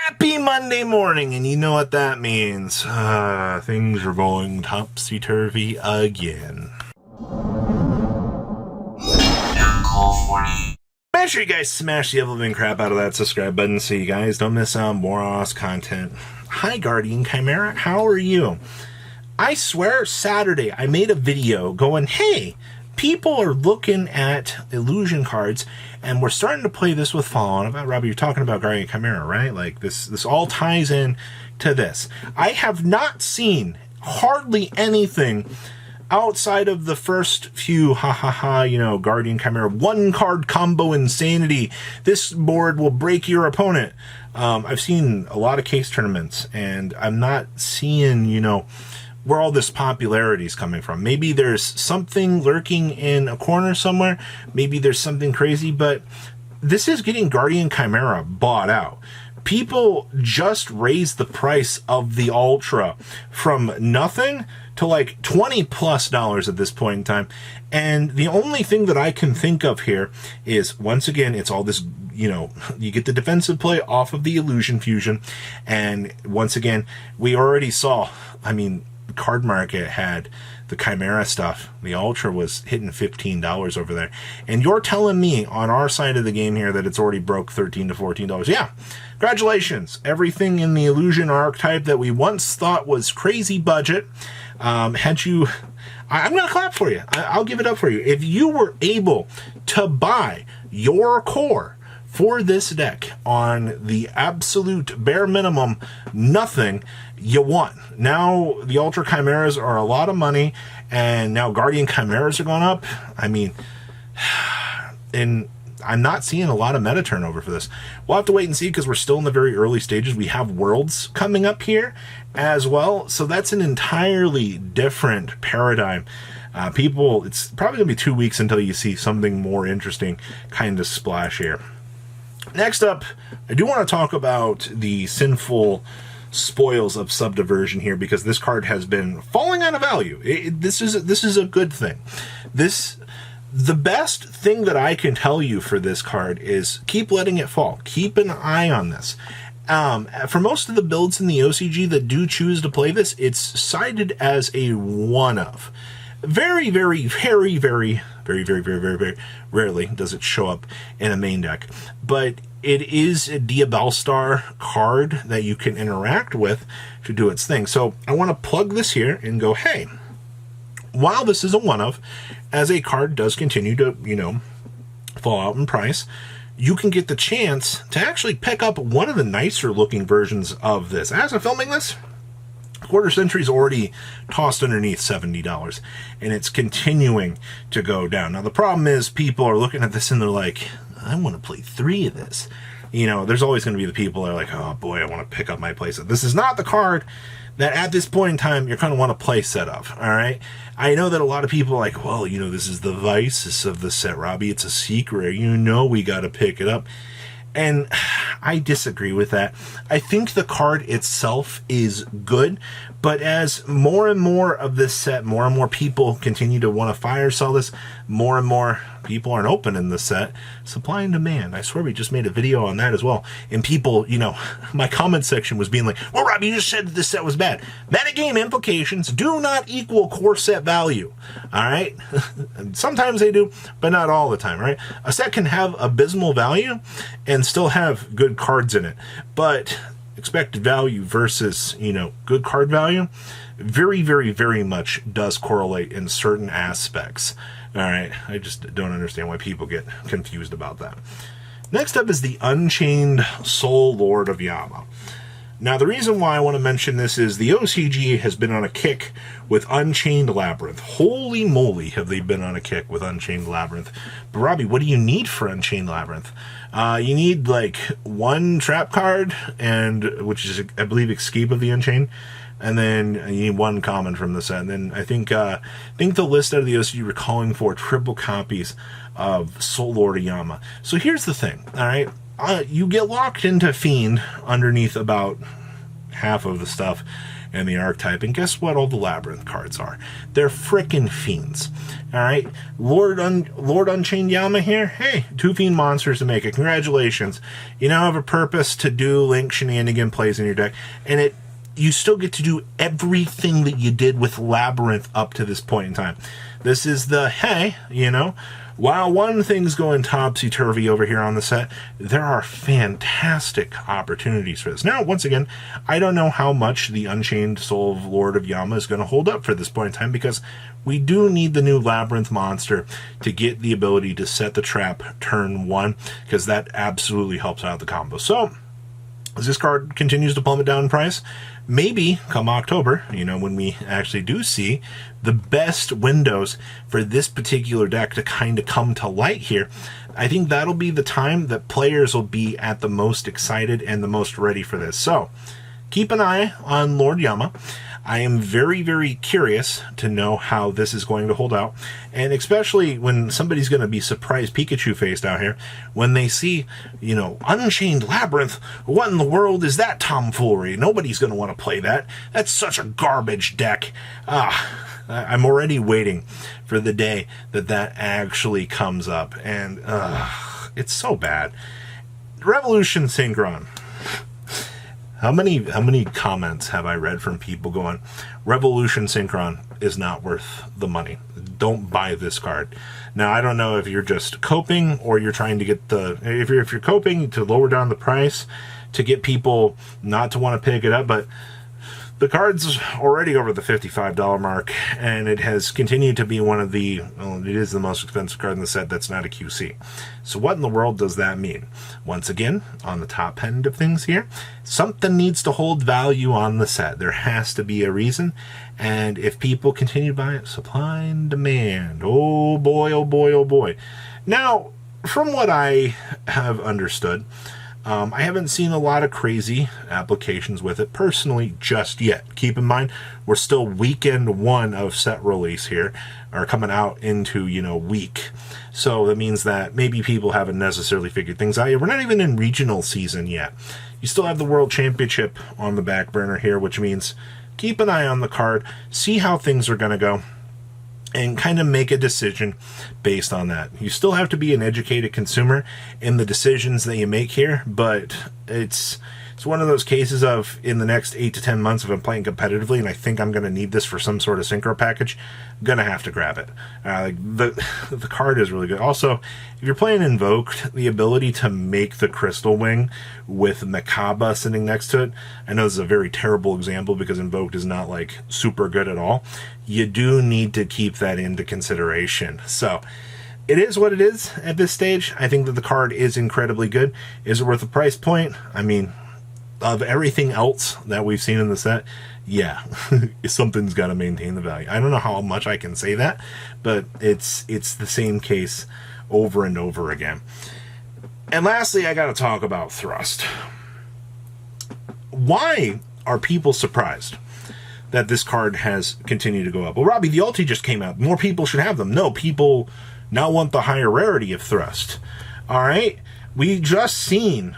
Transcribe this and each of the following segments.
Happy Monday morning, and you know what that means. Things are going topsy-turvy again. Make sure you guys smash the ever-living crap out of that subscribe button so you guys don't miss out on more awesome content. Hi, Guardian Chimera. How are you? I swear, Saturday, I made a video going, hey, people are looking at illusion cards, and we're starting to play this with Fallout. Robbie, you're talking about Guardian Chimera, right? Like, this all ties in to this. I have not seen hardly anything outside of the first few, Guardian Chimera, one-card combo insanity. This board will break your opponent. I've seen a lot of case tournaments, and I'm not seeing, where all this popularity is coming from. Maybe there's something lurking in a corner somewhere. Maybe there's something crazy, but this is getting Guardian Chimera bought out. People just raised the price of the Ultra from nothing to like $20+ at this point in time. And the only thing that I can think of here is, once again, it's all this, you get the defensive play off of the Illusion Fusion. And once again, we already saw, the card market had the Chimera stuff. The Ultra was hitting $15 over there. And you're telling me on our side of the game here that it's already broke $13 to $14. Yeah, congratulations. Everything in the Illusion archetype that we once thought was crazy budget, I'm going to clap for you. I'll give it up for you. If you were able to buy your core for this deck on the absolute bare minimum, nothing, you won. Now the Ultra Chimeras are a lot of money, and now Guardian Chimeras are going up. And I'm not seeing a lot of meta turnover for this. We'll have to wait and see, because we're still in the very early stages. We have Worlds coming up here as well, so that's an entirely different paradigm. It's probably going to be 2 weeks until you see something more interesting kind of splash here. Next up, I do want to talk about the Sinful Spoils of Subdiversion here, because this card has been falling out of value. This is a good thing. The best thing that I can tell you for this card is keep letting it fall. Keep an eye on this. For most of the builds in the OCG that do choose to play this, it's cited as a one-of. Very, very, very, very, very, very, very, very, very rarely does it show up in a main deck. But it is a Diabolstar card that you can interact with to do its thing. So I want to plug this here and go, hey, while this is a one-of, as a card does continue to, fall out in price, you can get the chance to actually pick up one of the nicer looking versions of this. As I'm filming this, Quarter Century's already tossed underneath $70, and it's continuing to go down. Now, the problem is people are looking at this and they're like, I want to play 3 of this. There's always going to be the people that are like, oh boy, I want to pick up my playset. This is not the card that at this point in time you're going to want to play set of, all right? I know that a lot of people are like, well, this is the vices of the set, Robbie. It's a secret. We got to pick it up. And I disagree with that. I think the card itself is good, but as more and more of this set, more and more people continue to want to fire sell this, more and more people aren't opening the set. Supply and demand. I swear we just made a video on that as well. And people, my comment section was being like, well, Rob, you just said that this set was bad. Metagame implications do not equal core set value. All right? Sometimes they do, but not all the time, right? A set can have abysmal value and still have good cards in it. But expected value versus, good card value very, very, very much does correlate in certain aspects. All right, I just don't understand why people get confused about that. Next up is the Unchained Soul Lord of Yama. Now, the reason why I want to mention this is the OCG has been on a kick with Unchained Labyrinth. Holy moly, have they been on a kick with Unchained Labyrinth. But Robbie, what do you need for Unchained Labyrinth? You need like one trap card, which is, I believe, Escape of the Unchained. And then you need one common from the set. And then I think the list out of the OCG were calling for triple copies of Soul Lord of Yama. So here's the thing, all right? You get locked into Fiend underneath about half of the stuff in the archetype. And guess what all the Labyrinth cards are? They're frickin' fiends. Alright, Lord Unchained Yama here. Hey, 2 fiend monsters to make it. Congratulations. You now have a purpose to do Link shenanigan plays in your deck. And you still get to do everything that you did with Labyrinth up to this point in time. This is the, hey, you know, while one thing's going topsy-turvy over here on the set, there are fantastic opportunities for this. Now, once again, I don't know how much the Unchained Soul of Lord of Yama is going to hold up for this point in time, because we do need the new Labyrinth monster to get the ability to set the trap turn 1, because that absolutely helps out the combo. So, as this card continues to plummet down in price, maybe come October, you know, when we actually do see the best windows for this particular deck to kind of come to light here, I think that'll be the time that players will be at the most excited and the most ready for this. So, keep an eye on Lord Yama. I am very, very curious to know how this is going to hold out, and especially when somebody's going to be surprised Pikachu-faced out here when they see, you know, Unchained Labyrinth. What in the world is that tomfoolery? Nobody's going to want to play that. That's such a garbage deck. I'm already waiting for the day that that actually comes up, and it's so bad. Revolution Synchron. How many comments have I read from people going, Revolution Synchron is not worth the money. Don't buy this card. Now, I don't know if you're just coping or you're trying to get if you're coping to lower down the price to get people not to want to pick it up, but the card's already over the $55 mark, and it has continued to be one of the, well, it is the most expensive card in the set that's not a QC. So what in the world does that mean? Once again, on the top end of things here, something needs to hold value on the set. There has to be a reason, and if people continue to buy it, supply and demand. Oh boy, oh boy, oh boy. Now, from what I have understood, I haven't seen a lot of crazy applications with it personally just yet. Keep in mind, we're still weekend 1 of set release here, or coming out into, you know, week. So that means that maybe people haven't necessarily figured things out yet. We're not even in regional season yet. You still have the World Championship on the back burner here, which means keep an eye on the card, see how things are going to go, and kind of make a decision based on that. You still have to be an educated consumer in the decisions that you make here, but it's one of those cases of, in the next 8 to 10 months, if I'm playing competitively and I think I'm going to need this for some sort of synchro package, I'm going to have to grab it. The card is really good. Also, if you're playing Invoked, the ability to make the Crystal Wing with Makaba sitting next to it, I know this is a very terrible example because Invoked is not like super good at all. You do need to keep that into consideration. So, it is what it is at this stage. I think that the card is incredibly good. Is it worth the price point? I mean, of everything else that we've seen in the set, yeah, something's got to maintain the value. I don't know how much I can say that, but it's the same case over and over again. And lastly, I got to talk about Thrust. Why are people surprised that this card has continued to go up? Well, Robbie, the ulti just came out. More people should have them. No, people now want the higher rarity of Thrust. All right? We just seen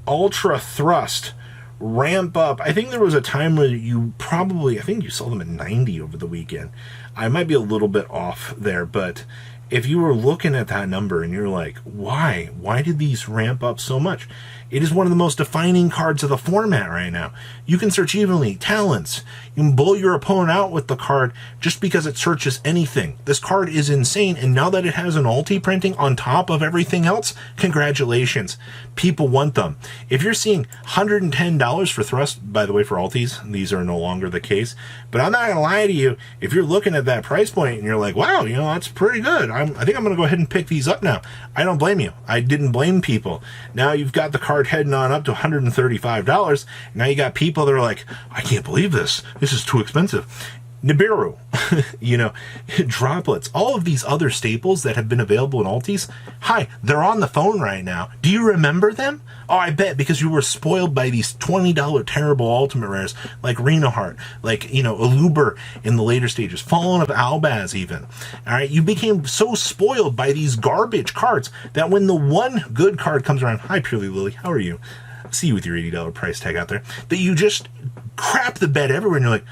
Ultra Thrust ramp up. I think there was a time where I think you saw them at 90 over the weekend. I might be a little bit off there, but if you were looking at that number and you're like, why did these ramp up so much? It is one of the most defining cards of the format right now. You can search evenly, talents. You can blow your opponent out with the card just because it searches anything. This card is insane, and now that it has an ulti printing on top of everything else, congratulations. People want them. If you're seeing $110 for Thrust, by the way, for ultis, these are no longer the case, but I'm not going to lie to you, if you're looking at that price point and you're like, wow, you know, that's pretty good. I think I'm going to go ahead and pick these up now. I don't blame you. I didn't blame people. Now you've got the card heading on up to $135. Now you got people that are like, I can't believe this. This is too expensive. Nibiru, you know, droplets, all of these other staples that have been available in Altis. Hi, they're on the phone right now. Do you remember them? Oh, I bet, because you were spoiled by these $20 terrible ultimate rares like Renoheart, like, you know, Aluber in the later stages, Fallen of Albaz even. All right, you became so spoiled by these garbage cards that when the one good card comes around, hi, Purely Lily, how are you? See you with your $80 price tag out there, that you just crap the bed everywhere, and you're like,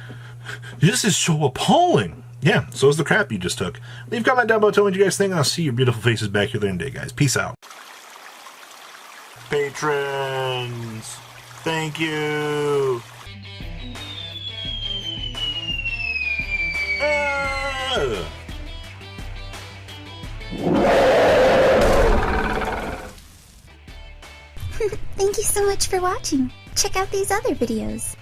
this is so appalling. Yeah, so is the crap you just took. Leave a comment down below, tell me what you guys think, and I'll see your beautiful faces back here later in the day, guys. Peace out. Patrons, thank you. Thank you so much for watching. Check out these other videos.